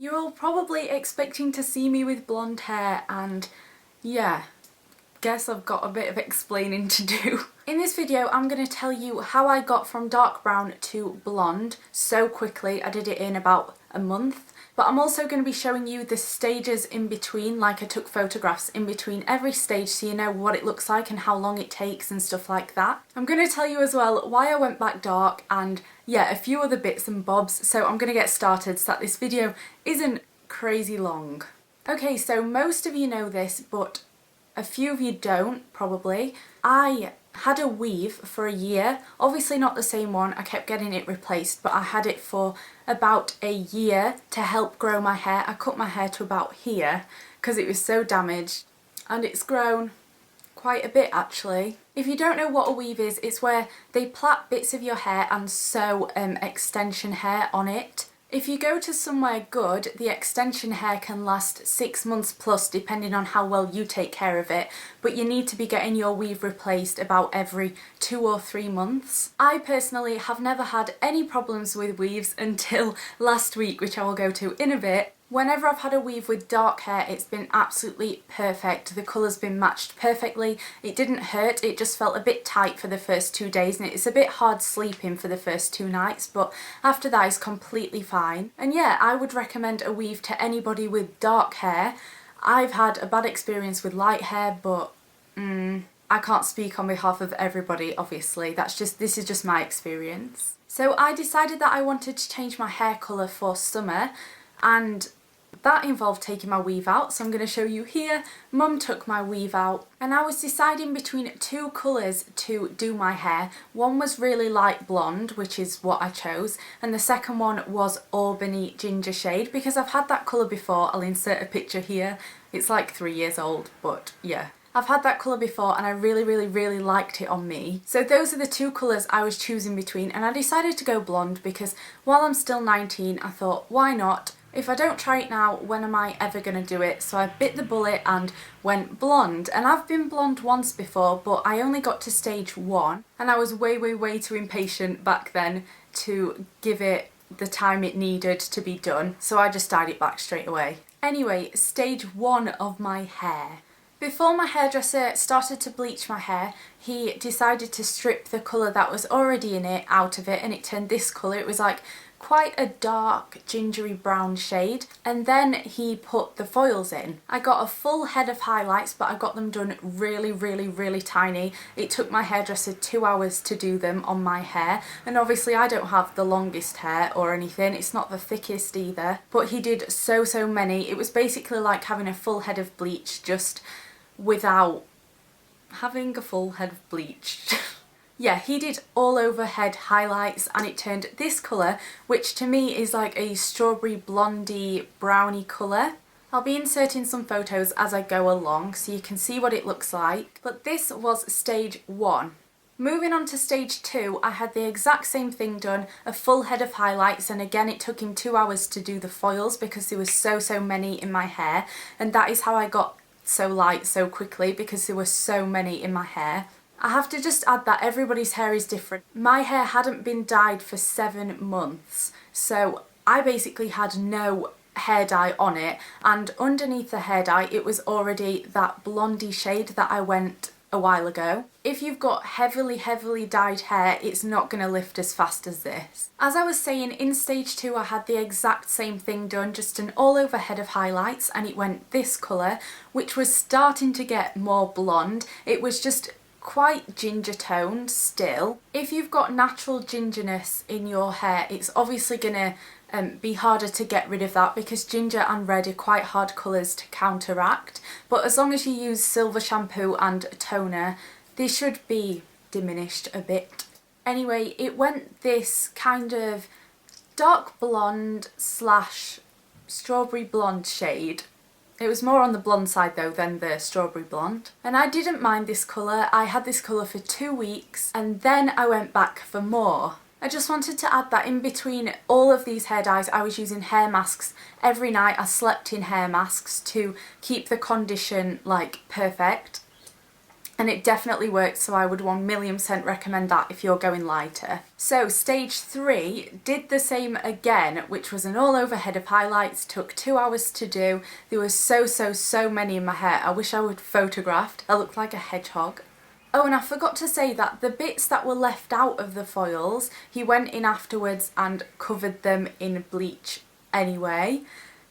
You're all probably expecting to see me with blonde hair, and yeah, guess I've got a bit of explaining to do. In this video I'm going to tell you how I got from dark brown to blonde so quickly. I did it in about a month. But I'm also going to be showing you the stages in between, like I took photographs in between every stage so you know what it looks like and how long it takes and stuff like that. I'm going to tell you as well why I went back dark and yeah, a few other bits and bobs, so I'm going to get started so that this video isn't crazy long. Okay, so most of you know this, but a few of you don't, probably. I had a weave for a year, obviously not the same one, I kept getting it replaced, but I had it for about a year to help grow my hair. I cut my hair to about here because it was so damaged, and it's grown quite a bit actually. If you don't know what a weave is, it's where they plait bits of your hair and sew extension hair on it. If you go to somewhere good, the extension hair can last 6 months plus depending on how well you take care of it, but you need to be getting your weave replaced about every 2 or 3 months. I personally have never had any problems with weaves until last week, which I will go to in a bit. Whenever I've had a weave with dark hair, it's been absolutely perfect. The colour's been matched perfectly. It didn't hurt, it just felt a bit tight for the first 2 days, and it's a bit hard sleeping for the first 2 nights, but after that it's completely fine. And yeah, I would recommend a weave to anybody with dark hair. I've had a bad experience with light hair, but I can't speak on behalf of everybody, obviously. This is just my experience. So I decided that I wanted to change my hair colour for summer, and that involved taking my weave out, so I'm going to show you here. Mum took my weave out and I was deciding between 2 colours to do my hair. One was really light blonde, which is what I chose, and the second one was Albany ginger shade because I've had that colour before. I'll insert a picture here. It's like 3 years old, but yeah. I've had that colour before and I really liked it on me. So those are the 2 colours I was choosing between, and I decided to go blonde because while I'm still 19 I thought, why not? If I don't try it now, when am I ever going to do it? So I bit the bullet and went blonde. And I've been blonde once before, but I only got to stage 1. And I was way too impatient back then to give it the time it needed to be done. So I just dyed it back straight away. Anyway, stage 1 of my hair. Before my hairdresser started to bleach my hair, he decided to strip the colour that was already in it out of it, and it turned this colour. It was like quite a dark gingery brown shade, and then he put the foils in. I got a full head of highlights, but I got them done really tiny. It took my hairdresser 2 hours to do them on my hair, and obviously I don't have the longest hair or anything, it's not the thickest either, but he did so many. It was basically like having a full head of bleach, just without having a full head of bleach. Yeah, he did all over head highlights and it turned this colour, which to me is like a strawberry blondie brownie colour. I'll be inserting some photos as I go along so you can see what it looks like. But this was stage 1. Moving on to stage 2, I had the exact same thing done, a full head of highlights, and again it took him 2 hours to do the foils because there was so many in my hair, and that is how I got so light so quickly, because there were so many in my hair. I have to just add that everybody's hair is different. My hair hadn't been dyed for 7 months, so I basically had no hair dye on it, and underneath the hair dye it was already that blondie shade that I went a while ago. If you've got heavily dyed hair, it's not going to lift as fast as this. As I was saying, in stage 2 I had the exact same thing done, just an all over head of highlights, and it went this colour, which was starting to get more blonde. It was just quite ginger toned still. If you've got natural gingerness in your hair, it's obviously gonna be harder to get rid of that because ginger and red are quite hard colours to counteract, but as long as you use silver shampoo and toner, they should be diminished a bit. Anyway, it went this kind of dark blonde slash strawberry blonde shade. It was more on the blonde side though than the strawberry blonde. And I didn't mind this colour. I had this colour for 2 weeks and then I went back for more. I just wanted to add that in between all of these hair dyes I was using hair masks every night. I slept in hair masks to keep the condition like perfect. and it definitely worked, so I would 1,000,000% recommend that if you're going lighter. So stage 3, did the same again, which was an all over head of highlights, took 2 hours to do. There was so many in my hair. I wish I would photographed. I looked like a hedgehog. Oh, and I forgot to say that the bits that were left out of the foils, he went in afterwards and covered them in bleach anyway.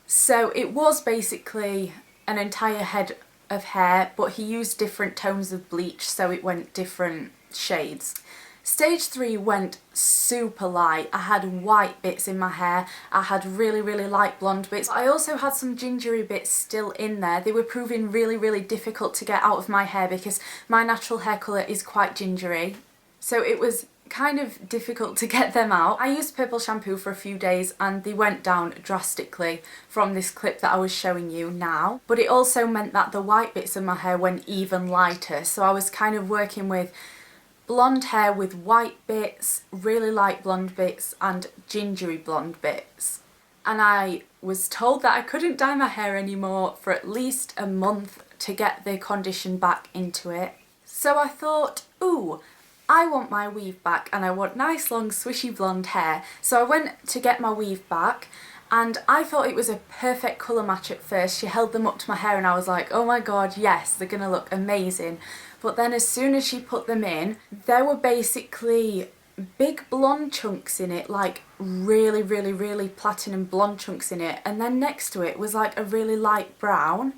So it was basically an entire head of hair, but he used different tones of bleach, so it went different shades. Stage 3 went super light. I had white bits in my hair, I had really light blonde bits. I also had some gingery bits still in there. They were proving really difficult to get out of my hair because my natural hair colour is quite gingery. So it was kind of difficult to get them out. I used purple shampoo for a few days and they went down drastically from this clip that I was showing you now. But it also meant that the white bits of my hair went even lighter. So I was kind of working with blonde hair with white bits, really light blonde bits and gingery blonde bits. And I was told that I couldn't dye my hair anymore for at least a month to get the condition back into it. So I thought, ooh, I want my weave back and I want nice long swishy blonde hair. So I went to get my weave back and I thought it was a perfect colour match at first. She held them up to my hair and I was like, oh my god, yes, they're gonna look amazing. But then as soon as she put them in, there were basically big blonde chunks in it, like really platinum blonde chunks in it. And then next to it was like a really light brown,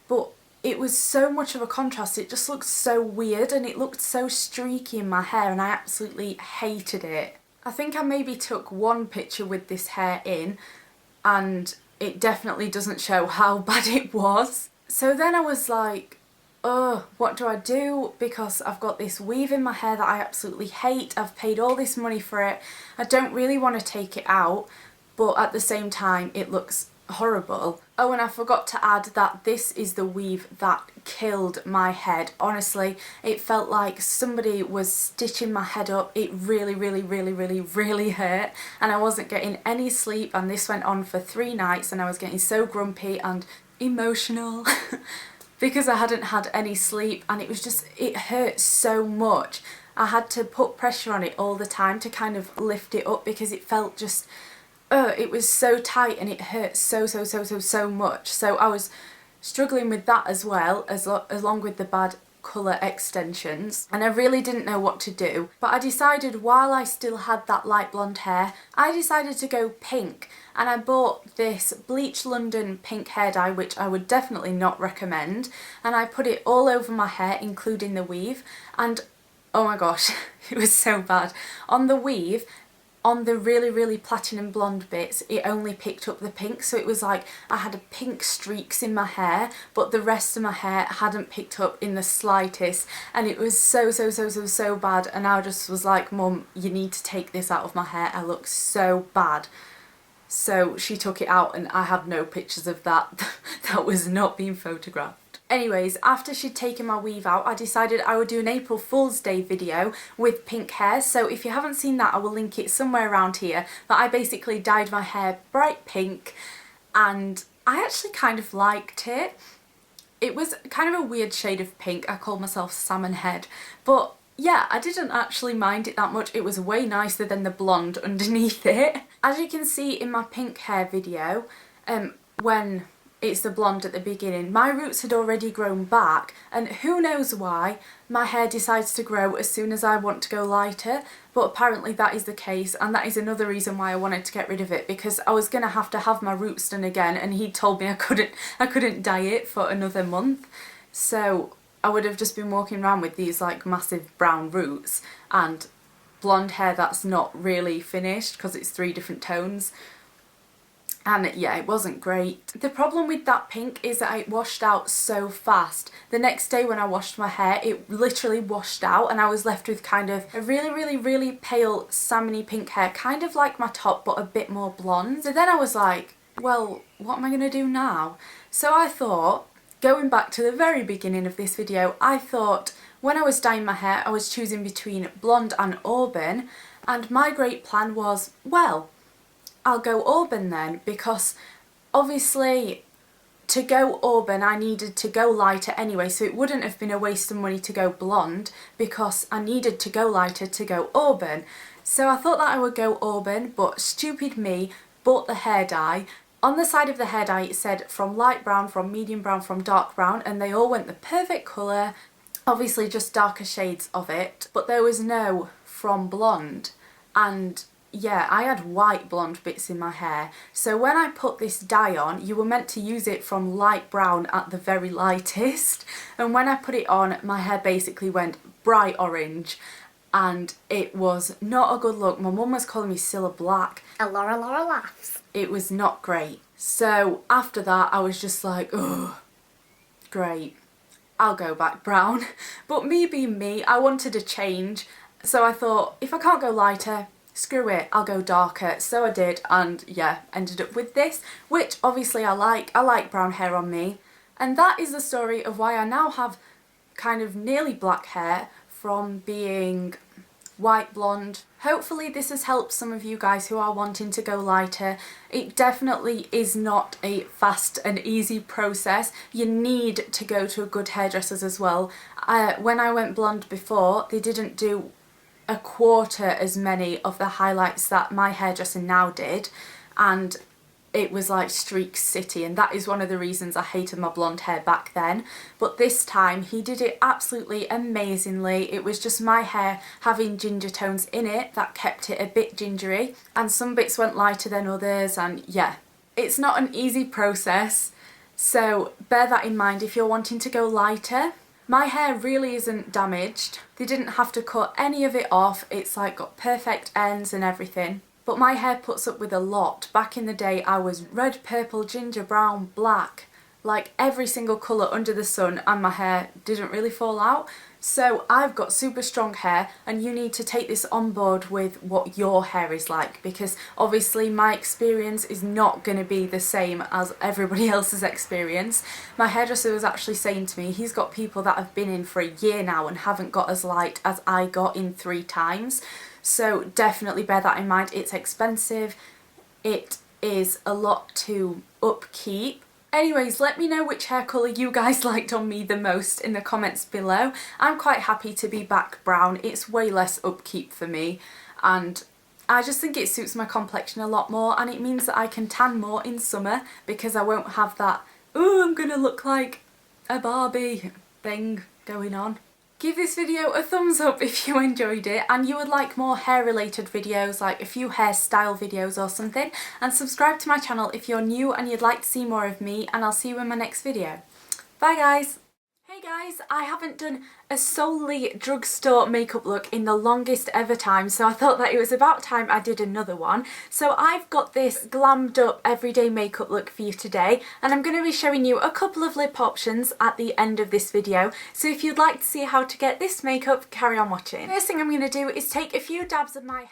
but it was so much of a contrast. It just looked so weird and it looked so streaky in my hair and I absolutely hated it. I think I maybe took one picture with this hair in and it definitely doesn't show how bad it was. So then I was like, oh, what do I do? Because I've got this weave in my hair that I absolutely hate. I've paid all this money for it. I don't really want to take it out, but at the same time it looks horrible. Oh, and I forgot to add that this is the weave that killed my head. Honestly, it felt like somebody was stitching my head up. It really hurt and I wasn't getting any sleep, and this went on for 3 nights and I was getting so grumpy and emotional because I hadn't had any sleep and it was just, it hurt so much. I had to put pressure on it all the time to kind of lift it up because it felt just, it was so tight and it hurt so much. So I was struggling with that as well, along with the bad colour extensions, and I really didn't know what to do. But I decided, while I still had that light blonde hair, I decided to go pink, and I bought this Bleach London pink hair dye, which I would definitely not recommend, and I put it all over my hair, including the weave, and oh my gosh, it was so bad. On the weave, on the really platinum blonde bits, it only picked up the pink, so it was like I had pink streaks in my hair, but the rest of my hair hadn't picked up in the slightest, and it was so bad. And I just was like, Mum, you need to take this out of my hair, I look so bad. So she took it out and I have no pictures of that. That was not being photographed. Anyways, after she'd taken my weave out, I decided I would do an April Fool's Day video with pink hair. So if you haven't seen that, I will link it somewhere around here. But I basically dyed my hair bright pink and I actually kind of liked it. It was kind of a weird shade of pink. I called myself Salmon Head. But yeah, I didn't actually mind it that much. It was way nicer than the blonde underneath it. As you can see in my pink hair video, when it's the blonde at the beginning, my roots had already grown back, and who knows why my hair decides to grow as soon as I want to go lighter, but apparently that is the case, and that is another reason why I wanted to get rid of it, because I was gonna have to have my roots done again and he told me I couldn't dye it for another month. So I would have just been walking around with these like massive brown roots and blonde hair that's not really finished because it's 3 different tones. And yeah, it wasn't great. The problem with that pink is that it washed out so fast. The next day when I washed my hair, it literally washed out and I was left with kind of a really pale salmony pink hair, kind of like my top but a bit more blonde. So then I was like, well, what am I gonna do now? So I thought, going back to the very beginning of this video, I thought when I was dyeing my hair, I was choosing between blonde and auburn, and my great plan was, well, I'll go auburn then, because obviously to go auburn I needed to go lighter anyway, so it wouldn't have been a waste of money to go blonde because I needed to go lighter to go auburn. So I thought that I would go auburn, but stupid me bought the hair dye. On the side of the hair dye it said from light brown, from medium brown, from dark brown, and they all went the perfect colour, obviously just darker shades of it, but there was no from blonde. And yeah, I had white blonde bits in my hair, so when I put this dye on, you were meant to use it from light brown at the very lightest, and when I put it on my hair basically went bright orange, and it was not a good look. My mum was calling me Cilla Black. A Laura laughs. It was not great. So after that I was just like, oh, great, I'll go back brown. But me being me, I wanted a change, so I thought if I can't go lighter, screw it, I'll go darker. So I did, and yeah, ended up with this, which obviously I like. I like brown hair on me. And that is the story of why I now have kind of nearly black hair from being white blonde. Hopefully this has helped some of you guys who are wanting to go lighter. It definitely is not a fast and easy process. You need to go to a good hairdressers as well. When I went blonde before, they didn't do a quarter as many of the highlights that my hairdresser now did, and it was like Streak City, and that is one of the reasons I hated my blonde hair back then. But this time he did it absolutely amazingly. It was just my hair having ginger tones in it that kept it a bit gingery, and some bits went lighter than others, and yeah, it's not an easy process, so bear that in mind if you're wanting to go lighter. My hair really isn't damaged. They didn't have to cut any of it off. It's like got perfect ends and everything. But my hair puts up with a lot. Back in the day I was red, purple, ginger, brown, black, like every single colour under the sun, and my hair didn't really fall out. So I've got super strong hair, and you need to take this on board with what your hair is like, because obviously my experience is not going to be the same as everybody else's experience. My hairdresser was actually saying to me he's got people that have been in for a year now and haven't got as light as I got in 3 times. So definitely bear that in mind. It's expensive. It is a lot to upkeep. Anyways, let me know which hair colour you guys liked on me the most in the comments below. I'm quite happy to be back brown. It's way less upkeep for me, and I just think it suits my complexion a lot more, and it means that I can tan more in summer because I won't have that, oh, I'm gonna look like a Barbie thing going on. Give this video a thumbs up if you enjoyed it and you would like more hair related videos, like a few hairstyle videos or something, and subscribe to my channel if you're new and you'd like to see more of me, and I'll see you in my next video. Bye guys! Hey guys, I haven't done a solely drugstore makeup look in the longest ever time, so I thought that it was about time I did another one. So I've got this glammed up everyday makeup look for you today, and I'm going to be showing you a couple of lip options at the end of this video. So if you'd like to see how to get this makeup, carry on watching. First thing I'm going to do is take a few dabs of my